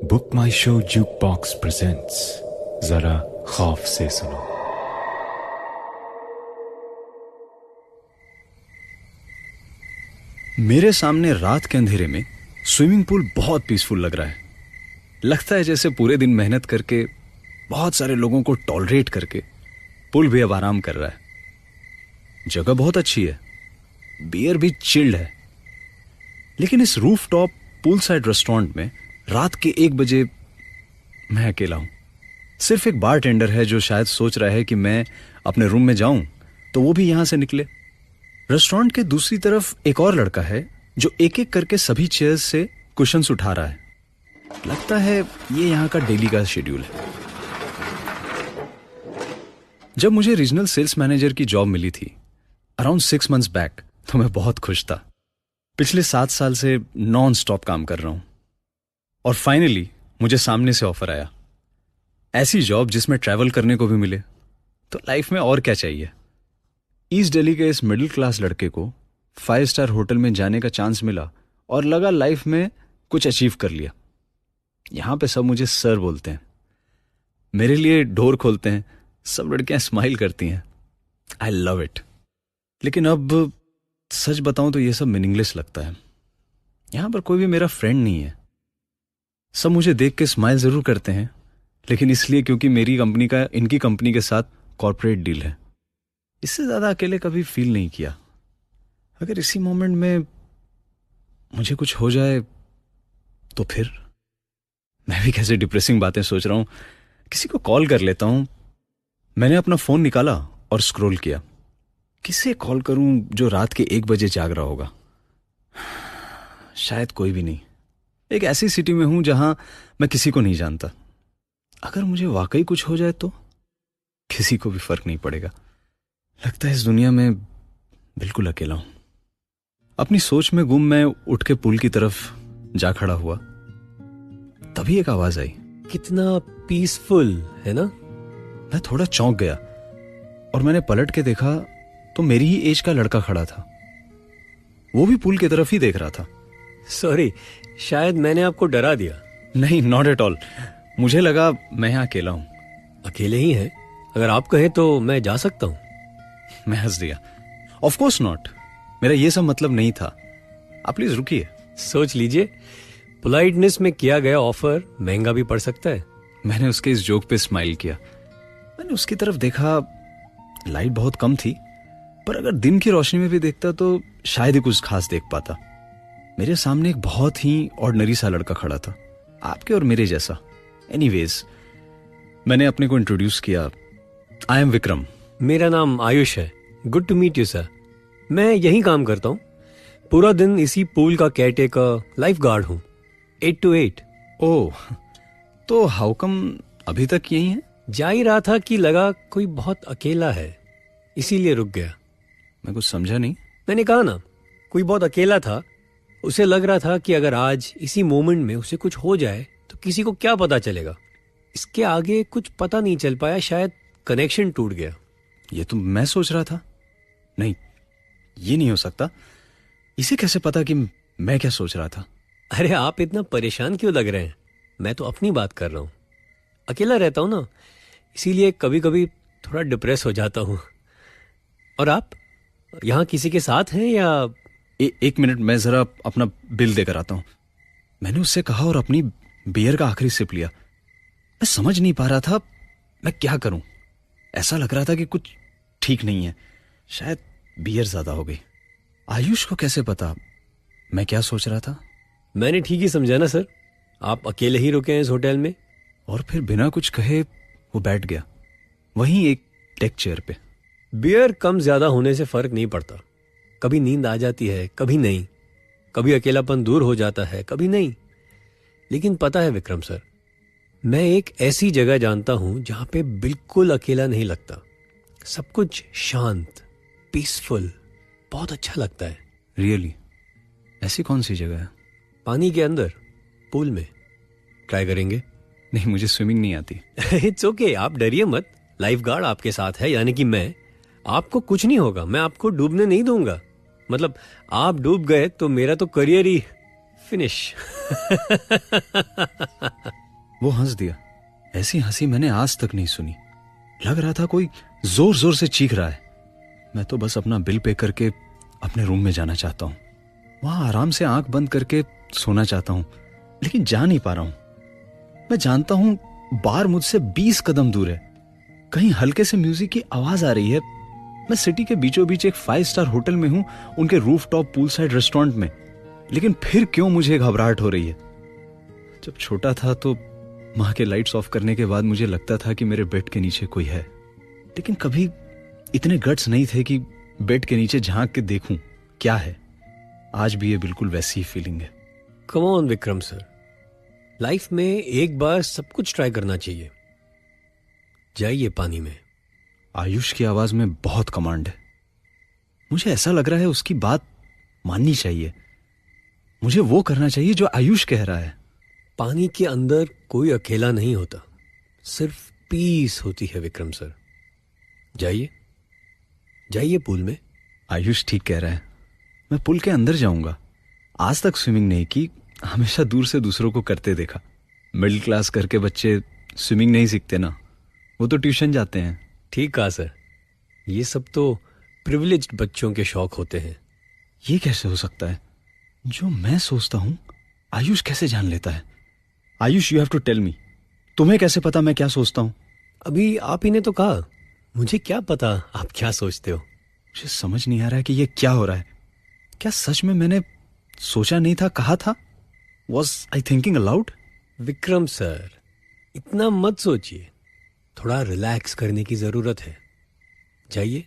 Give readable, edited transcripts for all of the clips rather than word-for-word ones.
Book माई show जुक box presents, जरा खौफ से सुनो। मेरे सामने रात के अंधेरे में स्विमिंग पूल बहुत पीसफुल लग रहा है। लगता है जैसे पूरे दिन मेहनत करके, बहुत सारे लोगों को टॉलरेट करके पूल भी अब आराम कर रहा है। जगह बहुत अच्छी है, बियर भी चिल्ड है। लेकिन इस roof top pool side restaurant में रात के 1 बजे मैं अकेला हूं। सिर्फ एक बार टेंडर है जो शायद सोच रहा है कि मैं अपने रूम में जाऊं तो वो भी यहां से निकले। रेस्टोरेंट के दूसरी तरफ एक और लड़का है जो एक एक करके सभी चेयर्स से कुशन्स उठा रहा है। लगता है ये यहां का डेली का शेड्यूल है। जब मुझे रीजनल सेल्स मैनेजर की जॉब मिली थी अराउंड 6 months बैक, तो मैं बहुत खुश था। पिछले 7 साल से नॉन स्टॉप काम कर रहा हूं और फाइनली मुझे सामने से ऑफर आया। ऐसी जॉब जिसमें ट्रैवल करने को भी मिले तो लाइफ में और क्या चाहिए। ईस्ट दिल्ली के इस मिडिल क्लास लड़के को 5 स्टार होटल में जाने का चांस मिला और लगा लाइफ में कुछ अचीव कर लिया। यहां पे सब मुझे सर बोलते हैं, मेरे लिए डोर खोलते हैं, सब लड़कियां स्माइल करती हैं। I love it. लेकिन अब सच बताऊं तो ये सब मीनिंगलेस लगता है। यहां पर कोई भी मेरा फ्रेंड नहीं है। सब मुझे देख के स्माइल जरूर करते हैं, लेकिन इसलिए क्योंकि मेरी कंपनी का इनकी कंपनी के साथ कॉर्पोरेट डील है। इससे ज्यादा अकेले कभी फील नहीं किया। अगर इसी मोमेंट में मुझे कुछ हो जाए तो फिर मैं भी कैसे डिप्रेसिंग बातें सोच रहा हूं। किसी को कॉल कर लेता हूं। मैंने अपना फोन निकाला और स्क्रॉल किया। किसे कॉल करूं जो रात के 1 बजे जाग रहा होगा। शायद कोई भी नहीं। एक ऐसी सिटी में हूं जहां मैं किसी को नहीं जानता। अगर मुझे वाकई कुछ हो जाए तो किसी को भी फर्क नहीं पड़ेगा। लगता है इस दुनिया में बिल्कुल अकेला हूं। अपनी सोच में गुम मैं उठ के पुल की तरफ जा खड़ा हुआ। तभी एक आवाज आई। कितना पीसफुल है ना। मैं थोड़ा चौंक गया और मैंने पलट के देखा तो मेरी ही एज का लड़का खड़ा था। वो भी पुल की तरफ ही देख रहा था। सॉरी, शायद मैंने आपको डरा दिया। नहीं, नॉट एट ऑल। मुझे लगा मैं यहां अकेला हूं। अकेले ही हैं? अगर आप कहें तो मैं जा सकता हूं। मैं हंस दिया। ऑफ कोर्स नॉट, मेरा ये सब मतलब नहीं था। आप प्लीज रुकिए। सोच लीजिए, पोलाइटनेस में किया गया ऑफर महंगा भी पड़ सकता है। मैंने उसके इस जोक पे स्माइल किया। मैंने उसकी तरफ देखा। लाइट बहुत कम थी, पर अगर दिन की रोशनी में भी देखता तो शायद ही कुछ खास देख पाता। मेरे सामने एक बहुत ही ऑर्डिनरी सा लड़का खड़ा था, आपके और मेरे जैसा। एनीवेज, मैंने अपने को इंट्रोड्यूस किया। I am Vikram. मेरा नाम आयुष है। Good to meet you sir. मैं यहीं काम करता हूँ। पूरा दिन इसी पूल का केयरटेकर, लाइफ गार्ड हूँ। 8 to 8। ओह, तो हाउ कम अभी तक यहीं है? जा ही रहा था कि लगा कोई बहुत अकेला है, इसीलिए रुक गया। मैं कुछ समझा नहीं। मैंने कहा ना, कोई बहुत अकेला था। उसे लग रहा था कि अगर आज इसी मोमेंट में उसे कुछ हो जाए तो किसी को क्या पता चलेगा। इसके आगे कुछ पता नहीं चल पाया। शायद कनेक्शन टूट गया। ये तो मैं सोच रहा था। नहीं, ये नहीं हो सकता। इसे कैसे पता कि मैं क्या सोच रहा था? अरे आप इतना परेशान क्यों लग रहे हैं? मैं तो अपनी बात कर रहा हूँ। अकेला रहता हूँ ना, इसीलिए कभी कभी थोड़ा डिप्रेस हो जाता हूँ। और आप यहाँ किसी के साथ हैं या? एक मिनट, मैं जरा अपना बिल देकर आता हूँ। मैंने उससे कहा और अपनी बियर का आखिरी सिप लिया। मैं समझ नहीं पा रहा था मैं क्या करूं। ऐसा लग रहा था कि कुछ ठीक नहीं है। शायद बियर ज्यादा हो गई। आयुष को कैसे पता मैं क्या सोच रहा था? मैंने ठीक ही समझा ना सर। आप अकेले ही रुके हैं इस होटल में। और फिर बिना कुछ कहे वो बैठ गया, वहीं एक डेक चेयर पे। बियर कम ज्यादा होने से फर्क नहीं पड़ता। कभी नींद आ जाती है, कभी नहीं। कभी अकेलापन दूर हो जाता है, कभी नहीं। लेकिन पता है विक्रम सर, मैं एक ऐसी जगह जानता हूं जहां पे बिल्कुल अकेला नहीं लगता। सब कुछ शांत, पीसफुल, बहुत अच्छा लगता है। रियली? ऐसी कौन सी जगह है? पानी के अंदर, पूल में। ट्राई करेंगे? नहीं, मुझे स्विमिंग नहीं आती। इट्स ओके, आप डरिए मत। लाइफ गार्ड आपके साथ है, यानी कि मैं। आपको कुछ नहीं होगा। मैं आपको डूबने नहीं दूंगा। मतलब आप डूब गए तो मेरा तो करियर ही फिनिश। वो हंस दिया। ऐसी हंसी मैंने आज तक नहीं सुनी। लग रहा था कोई जोर जोर से चीख रहा है। मैं तो बस अपना बिल पे करके अपने रूम में जाना चाहता हूँ, वहां आराम से आंख बंद करके सोना चाहता हूँ, लेकिन जा नहीं पा रहा हूं। मैं जानता हूं बार मुझसे 20 कदम दूर है। कहीं हल्के से म्यूजिक की आवाज आ रही है। मैं सिटी के बीचों बीच एक 5 स्टार होटल में हूं, उनके रूफटॉप पूल साइड रेस्टोरेंट में, लेकिन फिर क्यों मुझे घबराहट हो रही है। जब छोटा था तो मां के लाइट्स ऑफ करने के बाद मुझे लगता था कि मेरे बेड के नीचे कोई है, लेकिन कभी इतने गट्स नहीं थे कि बेड के नीचे झांक के देखूं क्या है। आज भी ये बिल्कुल वैसी ही फीलिंग है। Come on Vikram sir, life में एक बार सब कुछ ट्राई करना चाहिए। जाइए पानी में। आयुष की आवाज में बहुत कमांड है। मुझे ऐसा लग रहा है उसकी बात माननी चाहिए। मुझे वो करना चाहिए जो आयुष कह रहा है। पानी के अंदर कोई अकेला नहीं होता, सिर्फ पीस होती है विक्रम सर। जाइए जाइए पूल में। आयुष ठीक कह रहा है। मैं पुल के अंदर जाऊंगा। आज तक स्विमिंग नहीं की, हमेशा दूर से दूसरों को करते देखा। मिडिल क्लास करके बच्चे स्विमिंग नहीं सीखते ना, वो तो ट्यूशन जाते हैं। ठीक कहा सर, ये सब तो प्रिविलेज्ड बच्चों के शौक होते हैं। ये कैसे हो सकता है? जो मैं सोचता हूं आयुष कैसे जान लेता है? Ayush, you have to tell me, तुम्हें कैसे पता मैं क्या सोचता हूं? अभी आप ही ने तो कहा, मुझे क्या पता आप क्या सोचते हो। मुझे समझ नहीं आ रहा है कि ये क्या हो रहा है। क्या सच में मैंने सोचा नहीं था, कहा था? Was I thinking allowed? Vikram sir, इतना मत सोचिए, थोड़ा रिलैक्स करने की जरूरत है। जाइए,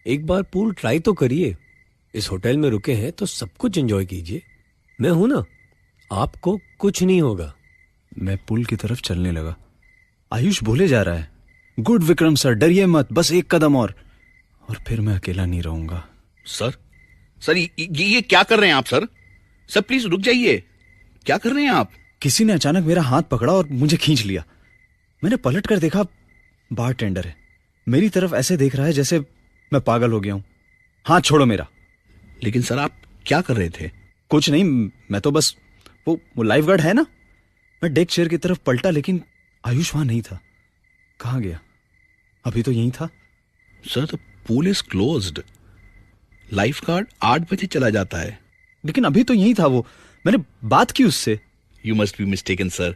एक बार पूल ट्राई तो करिए। इस होटल में रुके हैं तो सब कुछ एंजॉय कीजिए। मैं हूं ना, आपको कुछ नहीं होगा। मैं पुल की तरफ चलने लगा। आयुष बोले जा रहा है, गुड विक्रम सर, डरिए मत, बस एक कदम और फिर मैं अकेला नहीं रहूंगा। सर ये क्या कर रहे हैं आप? सर प्लीज रुक जाइए। क्या कर रहे हैं आप? किसी ने अचानक मेरा हाथ पकड़ा और मुझे खींच लिया। मैंने पलट कर देखा, बार टेंडर है। मेरी तरफ ऐसे देख रहा है जैसे मैं पागल हो गया हूं। हाथ छोड़ो मेरा। लेकिन सर आप क्या कर रहे थे? कुछ नहीं, मैं तो बस वो लाइफ गार्ड है ना। मैं डेक चेयर की तरफ पलटा, लेकिन आयुष वहां नहीं था। कहां गया? अभी तो यहीं था। Sir the pool is closed. Life guard 8 बजे चला जाता है। लेकिन अभी तो यहीं था वो। मैंने बात की उससे। You must be mistaken sir,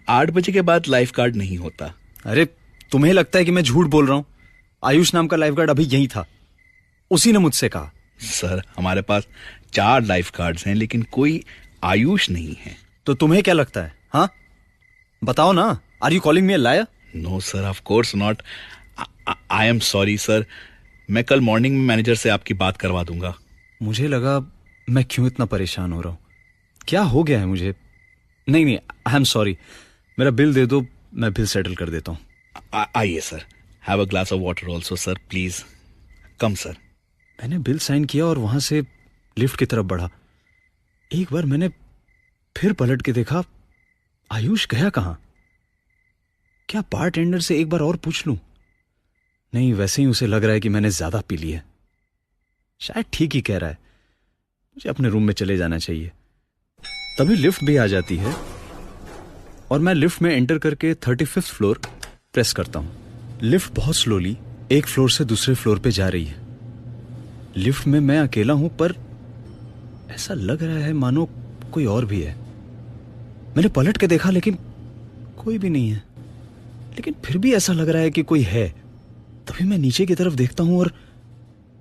8 बजे के बाद लाइफ गार्ड नहीं होता। अरे तुम्हें लगता है कि मैं झूठ बोल रहा हूं? आयुष नाम का लाइफ गार्ड अभी यहीं था, उसी ने मुझसे कहा। सर हमारे पास 4 लाइफ गार्ड्स हैं, लेकिन कोई आयुष नहीं है। तो तुम्हें क्या लगता है? हाँ बताओ ना, are you calling me a liar? No sir, of course not. I am sorry sir. मैं कल मॉर्निंग में मैनेजर से आपकी बात करवा दूंगा। मुझे लगा मैं क्यों इतना परेशान हो रहा हूं, क्या हो गया है मुझे। नहीं, आई एम सॉरी। मेरा बिल दे दो, मैं बिल सेटल कर देता हूं। आइए sir, have a glass of water also sir, please come sir. मैंने बिल साइन किया और वहां से लिफ्ट की तरफ बढ़ा। एक बार मैंने फिर पलट के देखा, आयुष गया कहां? क्या बार टेंडर से एक बार और पूछ लूं? नहीं, वैसे ही उसे लग रहा है कि मैंने ज्यादा पी ली है। शायद ठीक ही कह रहा है, मुझे अपने रूम में चले जाना चाहिए। तभी लिफ्ट भी आ जाती है और मैं लिफ्ट में एंटर करके 35th फ्लोर प्रेस करता हूं। लिफ्ट बहुत स्लोली एक फ्लोर से दूसरे फ्लोर पे जा रही है। लिफ्ट में मैं अकेला हूं, पर ऐसा लग रहा है मानो कोई और भी है। मैंने पलट के देखा, लेकिन कोई भी नहीं है। लेकिन फिर भी ऐसा लग रहा है कि कोई है। तभी मैं नीचे की तरफ देखता हूं और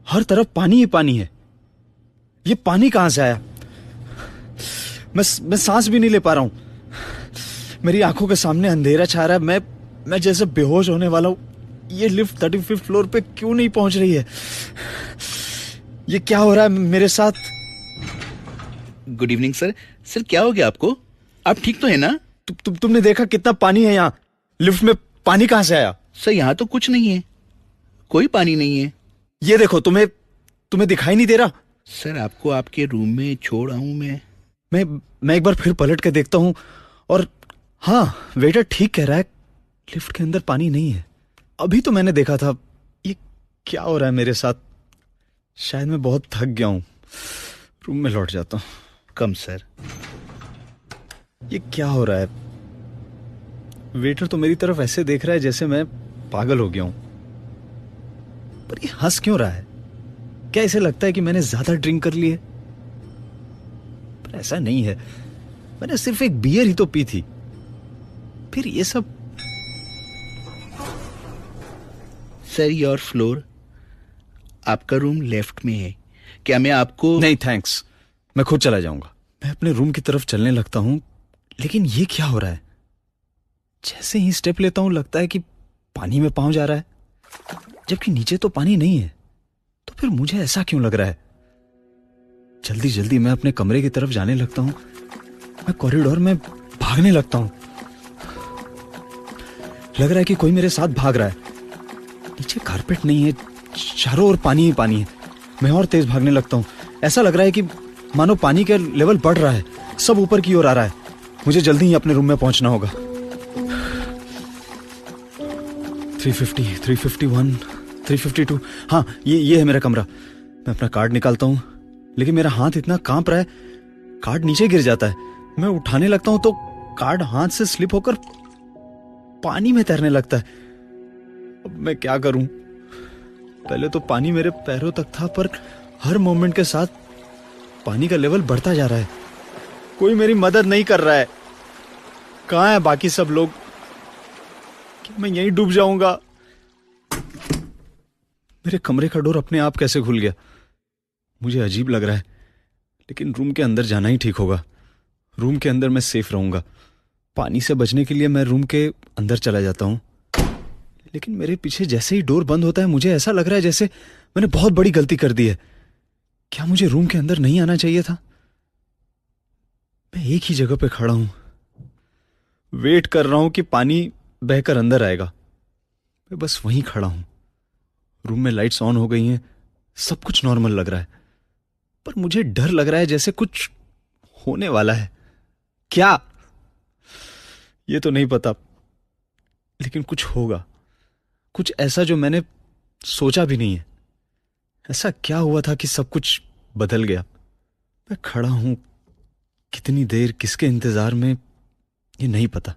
हर तरफ पानी ही पानी है। ये पानी कहां से आया? मैं सांस भी नहीं ले पा रहा हूं। मेरी आंखों के सामने अंधेरा छा रहा है। मैं जैसे बेहोश होने वाला हूं। ये लिफ्ट 35th फ्लोर पे क्यों नहीं पहुंच रही है? ये क्या हो रहा है मेरे साथ? Good evening sir. सर क्या हो गया आपको? आप ठीक तो है ना? तुमने देखा कितना पानी है यहाँ? लिफ्ट में पानी कहां से आया? सर यहाँ तो कुछ नहीं है, कोई पानी नहीं है। ये देखो, तुम्हें दिखाई नहीं दे रहा? सर आपको आपके रूम में छोड़ आऊं मैं एक बार फिर पलट के देखता हूं और हाँ, वेटर ठीक कह रहा है, लिफ्ट के अंदर पानी नहीं है। अभी तो मैंने देखा था। ये क्या हो रहा है मेरे साथ? शायद मैं बहुत थक गया हूं, रूम में लौट जाता हूं। कम सर। ये क्या हो रहा है? वेटर तो मेरी तरफ ऐसे देख रहा है जैसे मैं पागल हो गया हूं। पर ये हंस क्यों रहा है? क्या इसे लगता है कि मैंने ज्यादा ड्रिंक कर ली है? पर ऐसा नहीं है, मैंने सिर्फ एक बियर ही तो पी थी। फिर ये सब। सर योर फ्लोर, आपका रूम लेफ्ट में है। क्या मैं आपको? नहीं थैंक्स, मैं खुद चला जाऊंगा। मैं अपने रूम की तरफ चलने लगता हूं, लेकिन ये क्या हो रहा है? जैसे ही स्टेप लेता हूं लगता है कि पानी में पांव जा रहा है, जबकि नीचे तो पानी नहीं है। तो फिर मुझे ऐसा क्यों लग रहा है? जल्दी जल्दी मैं अपने कमरे की तरफ जाने लगता हूं। मैं कॉरिडोर में भागने लगता हूं। लग रहा है कि कोई मेरे साथ भाग रहा है। नीचे कारपेट नहीं है, चारों ओर पानी ही पानी है। मैं और तेज भागने लगता हूं। ऐसा लग रहा है कि मानो पानी का लेवल बढ़ रहा है, सब ऊपर की ओर आ रहा है। मुझे जल्दी ही अपने रूम में पहुंचना होगा। 350, 351, 352। हाँ, ये है मेरा कमरा। मैं अपना कार्ड निकालता हूं, लेकिन मेरा हाथ इतना कांप रहा है, कार्ड नीचे गिर जाता है। मैं उठाने लगता हूं तो कार्ड हाथ से स्लिप होकर पानी में तैरने लगता है। अब मैं क्या करूं? पहले तो पानी मेरे पैरों तक था, पर हर मोमेंट के साथ पानी का लेवल बढ़ता जा रहा है। कोई मेरी मदद नहीं कर रहा है। कहां है बाकी सब लोग? कि मैं यहीं डूब जाऊंगा। मेरे कमरे का डोर अपने आप कैसे खुल गया? मुझे अजीब लग रहा है, लेकिन रूम के अंदर जाना ही ठीक होगा। रूम के अंदर मैं सेफ रहूंगा। पानी से बचने के लिए मैं रूम के अंदर चला जाता हूं, लेकिन मेरे पीछे जैसे ही डोर बंद होता है मुझे ऐसा लग रहा है जैसे मैंने बहुत बड़ी गलती कर दी है। क्या मुझे रूम के अंदर नहीं आना चाहिए था? मैं एक ही जगह पे खड़ा हूं, वेट कर रहा हूं कि पानी बहकर अंदर आएगा। मैं बस वहीं खड़ा हूं। रूम में लाइट्स ऑन हो गई हैं, सब कुछ नॉर्मल लग रहा है, पर मुझे डर लग रहा है जैसे कुछ होने वाला है। क्या? ये तो नहीं पता, लेकिन कुछ होगा, कुछ ऐसा जो मैंने सोचा भी नहीं है। ऐसा क्या हुआ था कि सब कुछ बदल गया? मैं खड़ा हूं, कितनी देर, किसके इंतजार में, ये नहीं पता।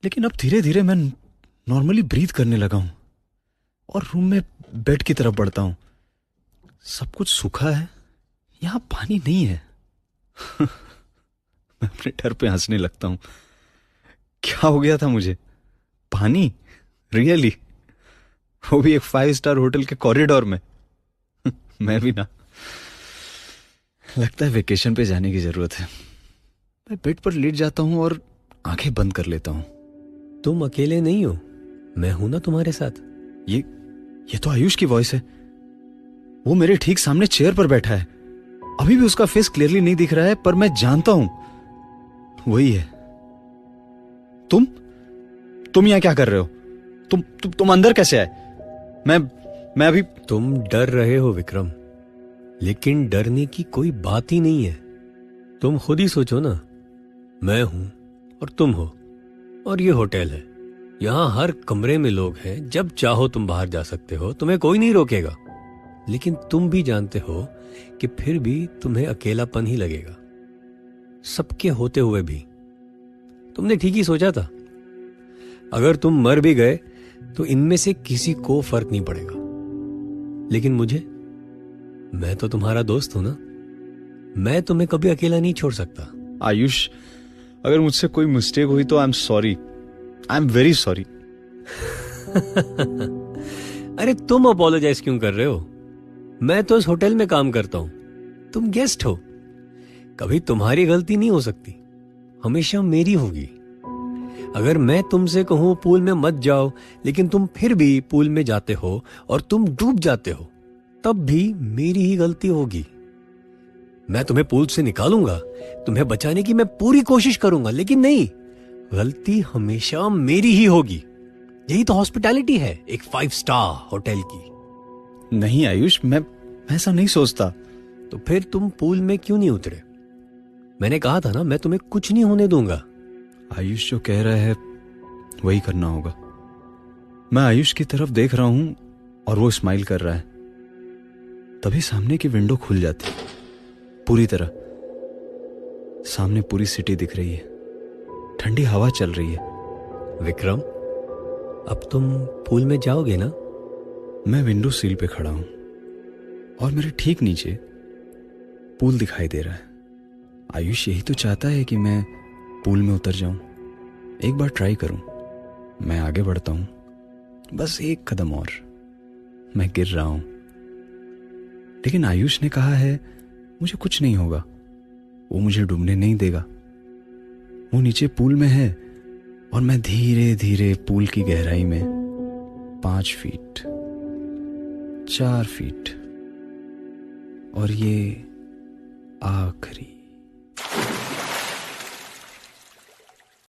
लेकिन अब धीरे धीरे मैं नॉर्मली ब्रीथ करने लगा हूं और रूम में बेड की तरफ बढ़ता हूं। सब कुछ सूखा है, यहां पानी नहीं है। मैं अपने डर पे हंसने लगता हूं। क्या हो गया था मुझे? पानी? रियली? वो भी एक 5 स्टार होटल के कॉरिडोर में? मैं भी ना। लगता है वेकेशन पे जाने की जरूरत है। मैं बेड पर लेट जाता हूं और आंखें बंद कर लेता हूं। तुम अकेले नहीं हो, मैं हूं ना तुम्हारे साथ। ये तो आयुष की वॉइस है। वो मेरे ठीक सामने चेयर पर बैठा है। अभी भी उसका फेस क्लियरली नहीं दिख रहा है, पर मैं जानता हूं वही है। तुम यहां क्या कर रहे हो? तुम अंदर कैसे आए? मैं अभी। तुम डर रहे हो विक्रम, लेकिन डरने की कोई बात ही नहीं है। तुम खुद ही सोचो ना, मैं हूं और तुम हो, और ये होटल है। यहां हर कमरे में लोग हैं। जब चाहो तुम बाहर जा सकते हो, तुम्हें कोई नहीं रोकेगा। लेकिन तुम भी जानते हो कि फिर भी तुम्हें अकेलापन ही लगेगा, सबके होते हुए भी। तुमने ठीक ही सोचा था। अगर तुम मर भी गए तो इनमें से किसी को फर्क नहीं पड़ेगा। लेकिन मुझे, मैं तो तुम्हारा दोस्त हूं ना। मैं तुम्हें कभी अकेला नहीं छोड़ सकता। आयुष, अगर मुझसे कोई मिस्टेक हुई तो आई am sorry. I am very sorry. अरे तुम अपोलोजाइज क्यों कर रहे हो? मैं तो इस होटल में काम करता हूं, तुम गेस्ट हो। कभी तुम्हारी गलती नहीं हो सकती, हमेशा मेरी होगी। अगर मैं तुमसे कहूं पूल में मत जाओ, लेकिन तुम फिर भी पूल में जाते हो और तुम डूब जाते हो, तब भी मेरी ही गलती होगी। मैं तुम्हें पूल से निकालूंगा, तुम्हें बचाने की मैं पूरी कोशिश करूंगा, लेकिन नहीं, गलती हमेशा मेरी ही होगी। यही तो हॉस्पिटैलिटी है एक 5 स्टार होटल की। नहीं आयुष, मैं ऐसा नहीं सोचता। तो फिर तुम पूल में क्यों नहीं उतरे? मैंने कहा था ना, मैं तुम्हें कुछ नहीं होने दूंगा। आयुष जो कह रहा है वही करना होगा। मैं आयुष की तरफ देख रहा हूं और वो स्माइल कर रहा है। तभी सामने की विंडो खुल जाती है पूरी तरह। सामने पूरी सिटी दिख रही है, ठंडी हवा चल रही है, विक्रम, अब तुम पूल में जाओगे ना? मैं विंडो सील पे खड़ा हूं और मेरे ठीक नीचे पूल दिखाई दे रहा है। आयुष यही तो चाहता है कि मैं पूल में उतर जाऊं, एक बार ट्राई करूं। मैं आगे बढ़ता हूं, बस एक कदम और, मैं गिर रहा हूं। लेकिन आयुष ने कहा है मुझे कुछ नहीं होगा, वो मुझे डूबने नहीं देगा। वो नीचे पूल में है और मैं धीरे धीरे पूल की गहराई में 5 फीट, 4 फीट और ये आखिरी